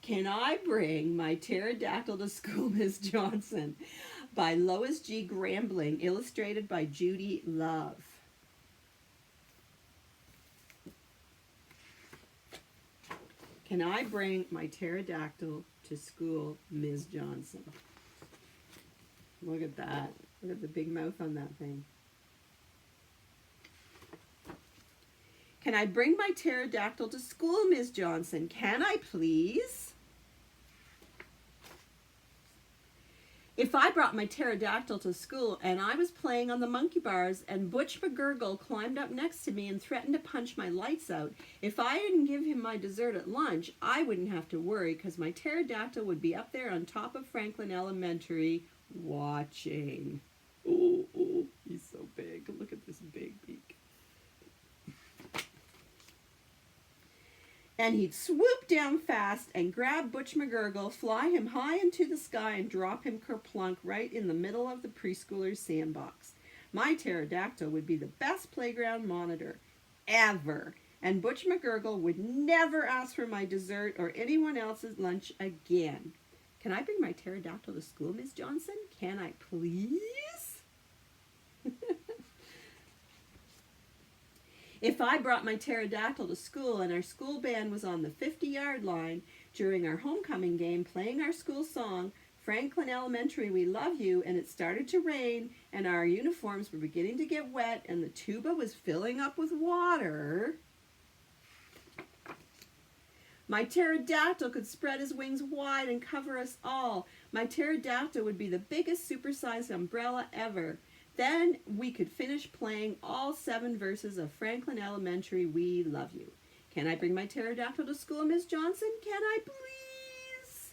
Can I Bring My Pterodactyl to School, Miss Johnson? By Lois G. Grambling, illustrated by Judy Love. Can I bring my pterodactyl to school, Ms. Johnson? Look at that. Look at the big mouth on that thing. Can I bring my pterodactyl to school, Ms. Johnson? Can I please? If I brought my pterodactyl to school and I was playing on the monkey bars and Butch McGurgle climbed up next to me and threatened to punch my lights out, if I didn't give him my dessert at lunch, I wouldn't have to worry because my pterodactyl would be up there on top of Franklin Elementary watching. Oh, he's so big. Look at this big beak. And he'd swoop down fast and grab Butch McGurgle, fly him high into the sky, and drop him kerplunk right in the middle of the preschooler's sandbox. My pterodactyl would be the best playground monitor ever, and Butch McGurgle would never ask for my dessert or anyone else's lunch again. Can I bring my pterodactyl to school, Miss Johnson? Can I please? If I brought my pterodactyl to school and our school band was on the 50-yard line during our homecoming game playing our school song, Franklin Elementary, We Love You, and it started to rain and our uniforms were beginning to get wet and the tuba was filling up with water, my pterodactyl could spread his wings wide and cover us all. My pterodactyl would be the biggest supersized umbrella ever. Then we could finish playing all 7 verses of Franklin Elementary, We Love You. Can I bring my pterodactyl to school, Miss Johnson? Can I please?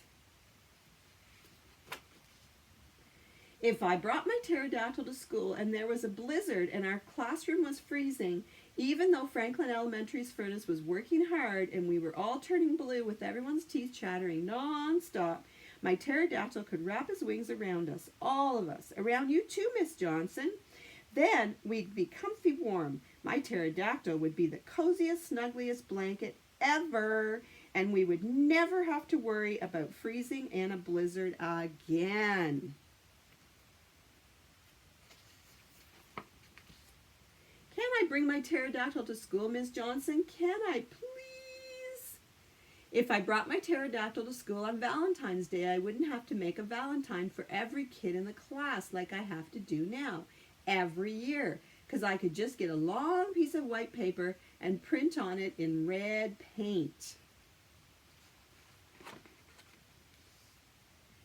If I brought my pterodactyl to school and there was a blizzard and our classroom was freezing, even though Franklin Elementary's furnace was working hard and we were all turning blue with everyone's teeth chattering non-stop, my pterodactyl could wrap his wings around us, all of us, around you too, Miss Johnson. Then we'd be comfy warm. My pterodactyl would be the coziest, snuggliest blanket ever, and we would never have to worry about freezing in a blizzard again. Can I bring my pterodactyl to school, Miss Johnson? Can I please? If I brought my pterodactyl to school on Valentine's Day, I wouldn't have to make a valentine for every kid in the class like I have to do now, every year, because I could just get a long piece of white paper and print on it in red paint.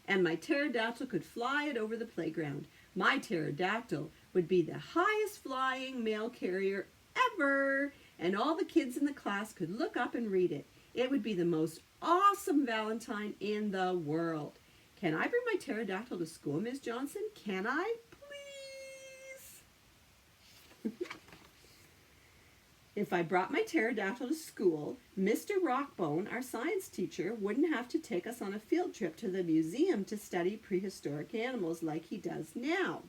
And my pterodactyl could fly it over the playground. My pterodactyl would be the highest flying mail carrier ever, and all the kids in the class could look up and read it. It would be the most awesome Valentine in the world. Can I bring my pterodactyl to school, Miss Johnson? Can I, please? If I brought my pterodactyl to school, Mr. Rockbone, our science teacher, wouldn't have to take us on a field trip to the museum to study prehistoric animals like he does now.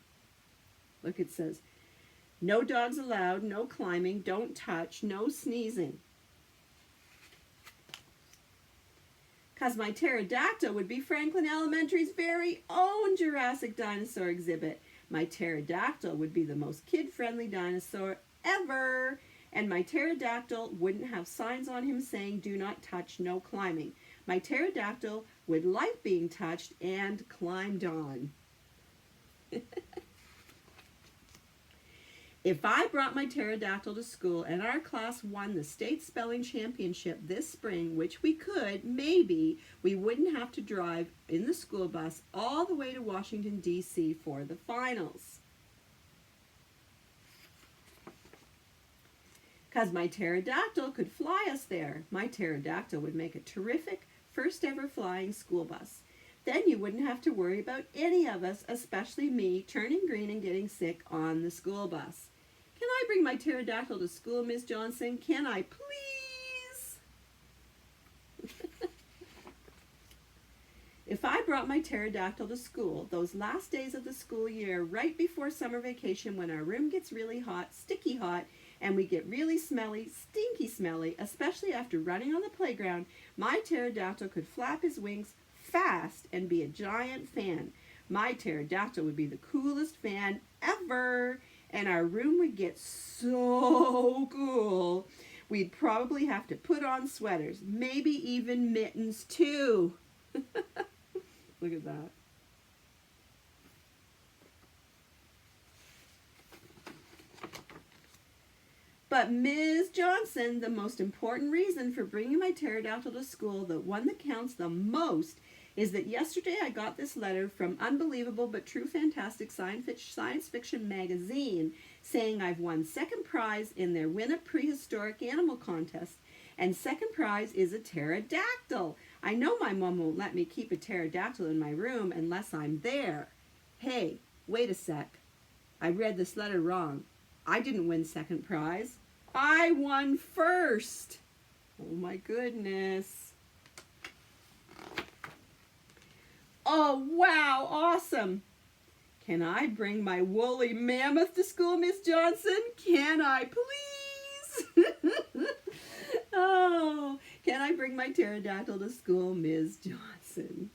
Look, it says, no dogs allowed, no climbing, don't touch, no sneezing. Because my pterodactyl would be Franklin Elementary's very own Jurassic dinosaur exhibit. My pterodactyl would be the most kid-friendly dinosaur ever. And my pterodactyl wouldn't have signs on him saying, do not touch, no climbing. My pterodactyl would like being touched and climbed on. If I brought my pterodactyl to school and our class won the state spelling championship this spring, which we could, maybe, we wouldn't have to drive in the school bus all the way to Washington, D.C. for the finals. Because my pterodactyl could fly us there. My pterodactyl would make a terrific first ever flying school bus. Then you wouldn't have to worry about any of us, especially me, turning green and getting sick on the school bus. Can I bring my pterodactyl to school, Miss Johnson? Can I please? If I brought my pterodactyl to school, those last days of the school year, right before summer vacation when our room gets really hot, sticky hot, and we get really smelly, stinky smelly, especially after running on the playground, my pterodactyl could flap his wings fast and be a giant fan. My pterodactyl would be the coolest fan ever, and our room would get so cool. We'd probably have to put on sweaters, maybe even mittens too. Look at that. But Ms. Johnson, the most important reason for bringing my pterodactyl to school, the one that counts the most, is that yesterday I got this letter from Unbelievable But True Fantastic Science Fiction magazine saying I've won second prize in their Win a Prehistoric Animal contest, and second prize is a pterodactyl. I know my mom won't let me keep a pterodactyl in my room unless I'm there. Hey, wait a sec. I read this letter wrong. I didn't win second prize. I won first. Oh my goodness. Oh, wow, awesome. Can I bring my woolly mammoth to school, Miss Johnson? Can I, please? Oh, can I bring my pterodactyl to school, Ms. Johnson?